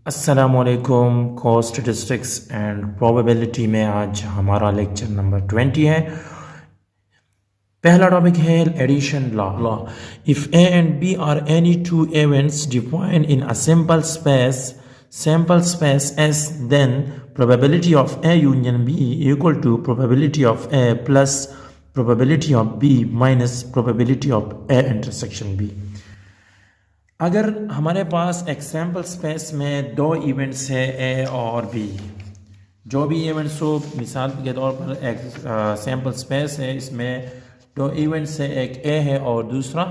अस्सलामुअलैकुम। को statistics and probability में आज हमारा लेक्चर नंबर 20 है। पहला टॉपिक है addition law. If A and B are any two events defined in a sample space S, then probability of A union B equal to probability of A plus probability of B minus probability of A intersection B. अगर हमारे पास एक sample space में दो events है ए और B, जो भी events हो, मिसाल के तौर पर एक सैम्पल स्पेस है, इसमें दो इवेंट्स है, एक ए है और दूसरा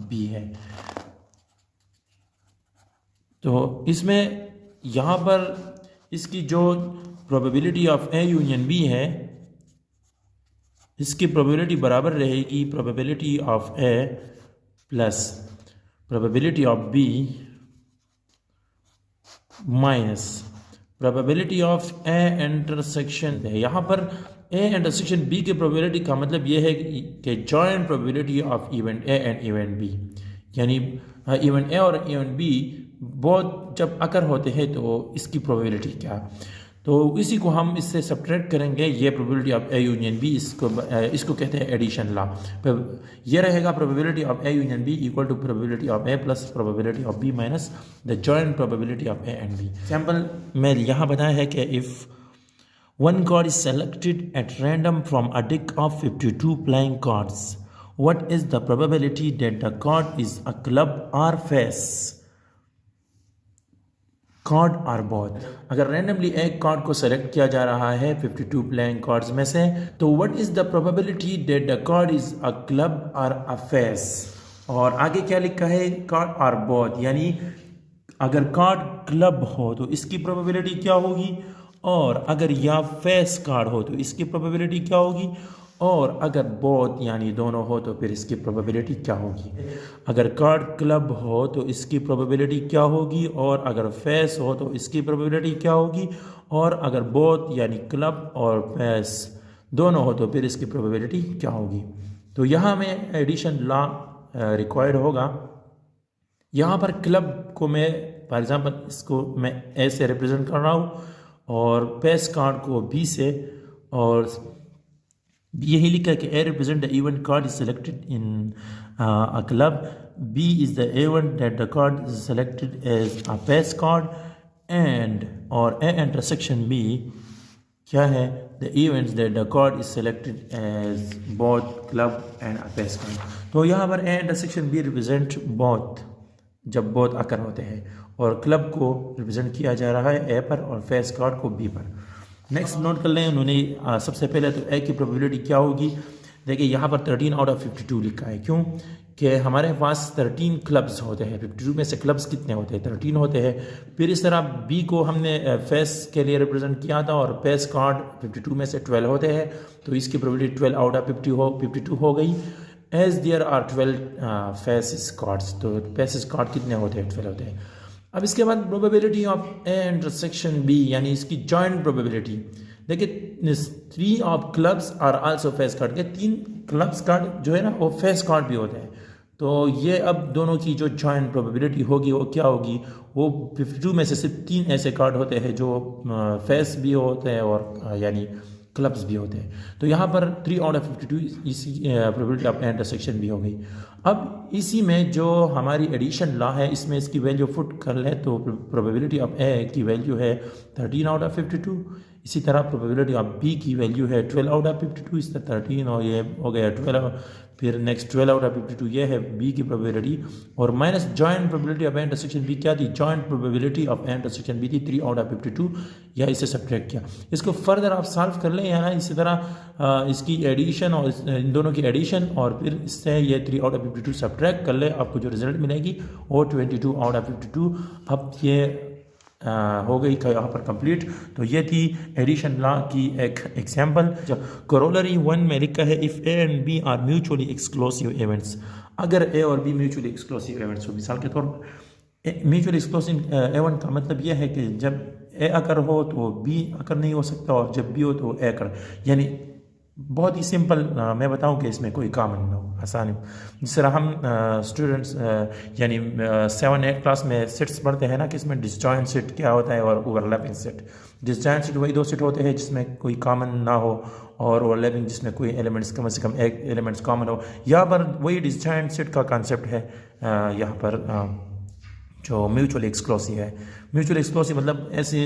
बी है। तो इसमें यहाँ पर इसकी जो probability of A union B है, इसकी प्रोबेबिलिटी बराबर रहेगी probability of A plus probability of B minus probability of A intersection है। यहाँ पर ए इंटरसेक्शन बी की प्रोबेबिलिटी का मतलब ये है कि joint probability of event A and event B, यानी इवेंट ए और इवेंट बी बहुत जब अकर होते हैं तो इसकी प्रोबेबिलिटी क्या, तो इसी को हम इससे सब्ट्रैक्ट करेंगे। ये probability of A union B, इसको कहते हैं एडिशन लॉ। ये रहेगा probability of A union B equal to probability of A plus probability of B minus the joint probability of A and B. Example में यहाँ बताया है कि if one card is selected at random from a deck of 52 playing cards, what is the probability that the card is a club or face card और both. अगर randomly एक card को select किया जा रहा है 52 प्लेइंग कार्ड्स में से, तो what is the probability that the card is a club और अ फेस। और आगे क्या लिखा है, कार्ड और बोथ, यानी अगर कार्ड क्लब हो तो इसकी प्रोबेबिलिटी क्या होगी, और अगर या फेस कार्ड हो तो इसकी प्रोबेबिलिटी क्या होगी, और अगर बोथ यानी दोनों हो तो फिर इसकी प्रोबेबिलिटी क्या होगी। अगर कार्ड क्लब हो तो इसकी प्रोबेबिलिटी क्या होगी, और अगर फेस हो तो इसकी प्रोबेबिलिटी क्या होगी, और अगर बोथ यानी क्लब और फेस दोनों हो तो फिर इसकी प्रोबेबिलिटी क्या होगी। तो यहाँ में एडिशन लॉ रिक्वायर्ड होगा। यहाँ पर क्लब को मैं फॉर एग्जांपल इसको मैं ए से रिप्रेजेंट कर रहा हूँ और फेस कार्ड को बी से, और यही लिखा है कि A represent the event card is selected in a club, B is the event that the card is selected as a face card, and और ए इंटरसेक्शन बी क्या है, the events that the card is selected as both club and a face card. तो यहाँ पर A intersection B represent both जब both आकर होते हैं, और क्लब को रिप्रेजेंट किया जा रहा है ए पर और फेस कार्ड को बी पर। नेक्स्ट नोट कर लें, उन्होंने सबसे पहले तो ए की प्रोबेबिलिटी क्या होगी। देखिए यहाँ पर 13 आउट ऑफ 52 लिखा है, क्यों कि हमारे पास 13 क्लब्स होते हैं। 52 में से क्लब्स कितने होते हैं, 13 होते हैं। फिर इस तरह बी को हमने फेस के लिए रिप्रेजेंट किया था, और फेस कार्ड 52 में से 12 होते हैं, तो इसकी प्रोबेबिलिटी 12 आउट ऑफ 52 हो गई। As there are 12 faces cards, तो फेसिस कार्ड कितने होते हैं, 12 होते हैं। अब इसके बाद probability of A intersection B, यानी इसकी जॉइंट प्रोबेबिलिटी। देखिए 3 of clubs are also face card के, 3 क्लब्स कार्ड जो है ना वो फेस कार्ड भी होते हैं। तो ये अब दोनों की जो जॉइंट प्रोबेबिलिटी होगी वो क्या होगी, वो 52 में से सिर्फ 3 ऐसे कार्ड होते हैं जो फेस भी होते हैं और यानी क्लब्स भी होते हैं। तो यहाँ पर 3 आउट ऑफ 52 इसी प्रोबेबिलिटी ऑफ इंटरसेक्शन भी हो गई। अब इसी में जो हमारी एडिशन लॉ है, इसमें इसकी वैल्यू फुट कर ले तो प्रोबेबिलिटी ऑफ ए की वैल्यू है 13 आउट ऑफ 52। इसी तरह प्रोबेबिलिटी ऑफ बी की वैल्यू है 12 आउट ऑफ 52, इस तरह 13 और ये हो गया 12। फिर नेक्स्ट 12 आउट ऑफ 52 ये है बी की प्रोबेबिलिटी, और minus joint probability of intersection B क्या थी, joint probability of intersection B थी 3 आउट ऑफ 52, या इसे सब्ट्रैक्ट किया। इसको फर्दर आप सॉल्व कर लें, या इसी तरह इसकी एडिशन और इन दोनों की एडिशन, और फिर इससे ये 3 आउट ऑफ 52 सब्ट्रैक्ट कर ले, आपको जो रिजल्ट मिलेगी वो 22 आउट ऑफ 52। अब ये हो गई यहाँ पर कंप्लीट। तो ये थी एडिशन लॉ की एक एग्जांपल। जब कोरोलरी 1 में लिखा है if A and B are mutually exclusive events, अगर ए और बी म्यूचुअली एक्सक्लूसिव इवेंट्स हो, मिसाल के तौर पर म्यूचुअली एक्सक्लूसिव इवेंट का मतलब यह है कि जब ए अकर हो तो बी अकर नहीं हो सकता, और जब बी हो तो ए अकर, यानी बहुत ही सिंपल मैं बताऊं कि इसमें कोई कॉमन ना हो, आसानी। जिस तरह हम स्टूडेंट्स यानी 7-8 क्लास में सेट्स पढ़ते हैं ना कि इसमें डिसजॉइंट सेट क्या होता है और ओवरलैपिंग सेट। डिसजॉइंट सेट वही दो सेट होते हैं जिसमें कोई कॉमन ना हो, और ओवरलैपिंग जिसमें कोई एलिमेंट्स कम से कम एक एलिमेंट्स कॉमन हो। यहाँ पर वही डिसजॉइंट सेट का कॉन्सेप्ट है। यहाँ पर जो म्यूचुअल एक्सक्लूसिव है, म्यूचुअल एक्सक्लूसिव मतलब ऐसे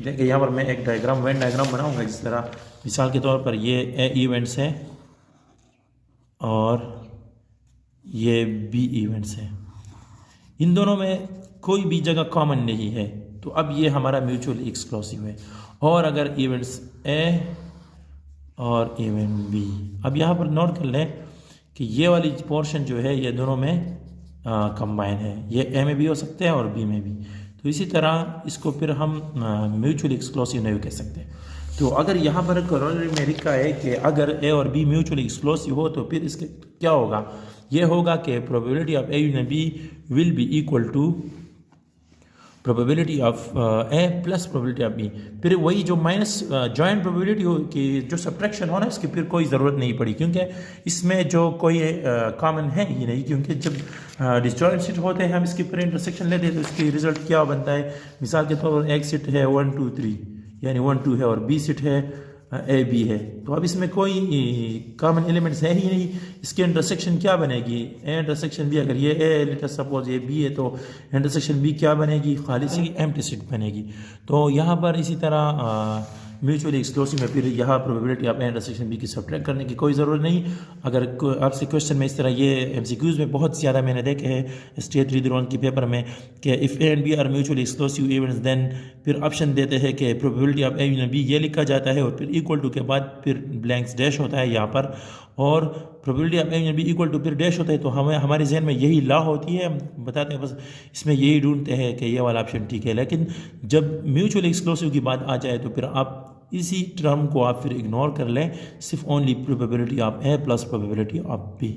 देखिए यहाँ पर मैं एक डायग्राम वेन डायग्राम बनाऊंगा। जिस तरह मिसाल के तौर पर ये ए इवेंट्स हैं और ये बी इवेंट्स हैं, इन दोनों में कोई भी जगह कॉमन नहीं है, तो अब ये हमारा म्यूचुअल एक्सक्लूसिव है। और अगर इवेंट्स ए और इवेंट बी, अब यहाँ पर नोट कर लें कि ये वाली पोर्शन जो है ये दोनों में कंबाइन है, ये ए में भी हो सकते हैं और बी में भी। तो इसी तरह इसको फिर हम म्यूचुअल एक्सक्लूसिव नहीं कह सकते। तो अगर यहाँ पर करोलरी में लिखा है कि अगर ए और बी म्यूचुअली एक्सक्लूसिव हो तो फिर इसके क्या होगा, ये होगा कि probability of A and B will be equal to probability of A plus probability of B. फिर वही जो माइनस जॉइंट प्रोबेबिलिटी हो कि जो सब्ट्रैक्शन हो ना, इसकी फिर कोई ज़रूरत नहीं पड़ी, क्योंकि इसमें जो कोई कॉमन है ही नहीं। क्योंकि जब डिसजॉइंट सेट होते हैं हम इसकी फिर इंटरसेक्शन लेते हैं तो इसकी रिजल्ट क्या बनता है। मिसाल के तौर पर एक सेट है 1 2 3 यानी 1 2 है, और बी सेट है ए बी है, तो अब इसमें कोई कॉमन एलिमेंट्स है ही नहीं। इसके इंटरसेक्शन क्या बनेगी, ए इंटरसेक्शन बी। अगर ये ए लेटर सपोज ये बी है तो इंटरसेक्शन बी क्या बनेगी, खाली सी एम्प्टी सेट बनेगी। तो यहाँ पर इसी तरह म्यूचुअली एक्सक्लूसिव में फिर यहाँ probability of A intersection B की सब्ट्रैक्ट करने की कोई ज़रूरत नहीं। अगर आपसे क्वेश्चन में इस तरह ये एमसीक्यूज़ में बहुत ज़्यादा मैंने देखे हैं स्टेट 301 की पेपर में कि if A and B are mutually exclusive events then फिर ऑप्शन देते हैं कि probability of A and B ये लिखा जाता है और फिर इक्वल टू के बाद फिर ब्लैंक्स डैश होता है यहाँ पर, और probability of A and B equal to फिर डैश होता है। तो हमें हमारे जहन में यही लॉ होती है, हम बताते हैं बस इसमें यही ढूंढते हैं कि ये वाला ऑप्शन ठीक है। लेकिन जब म्यूचुअल एक्सक्लूसिव की बात आ जाए तो फिर आप इसी टर्म को आप फिर इग्नोर कर लें, सिर्फ only probability of A plus probability of B.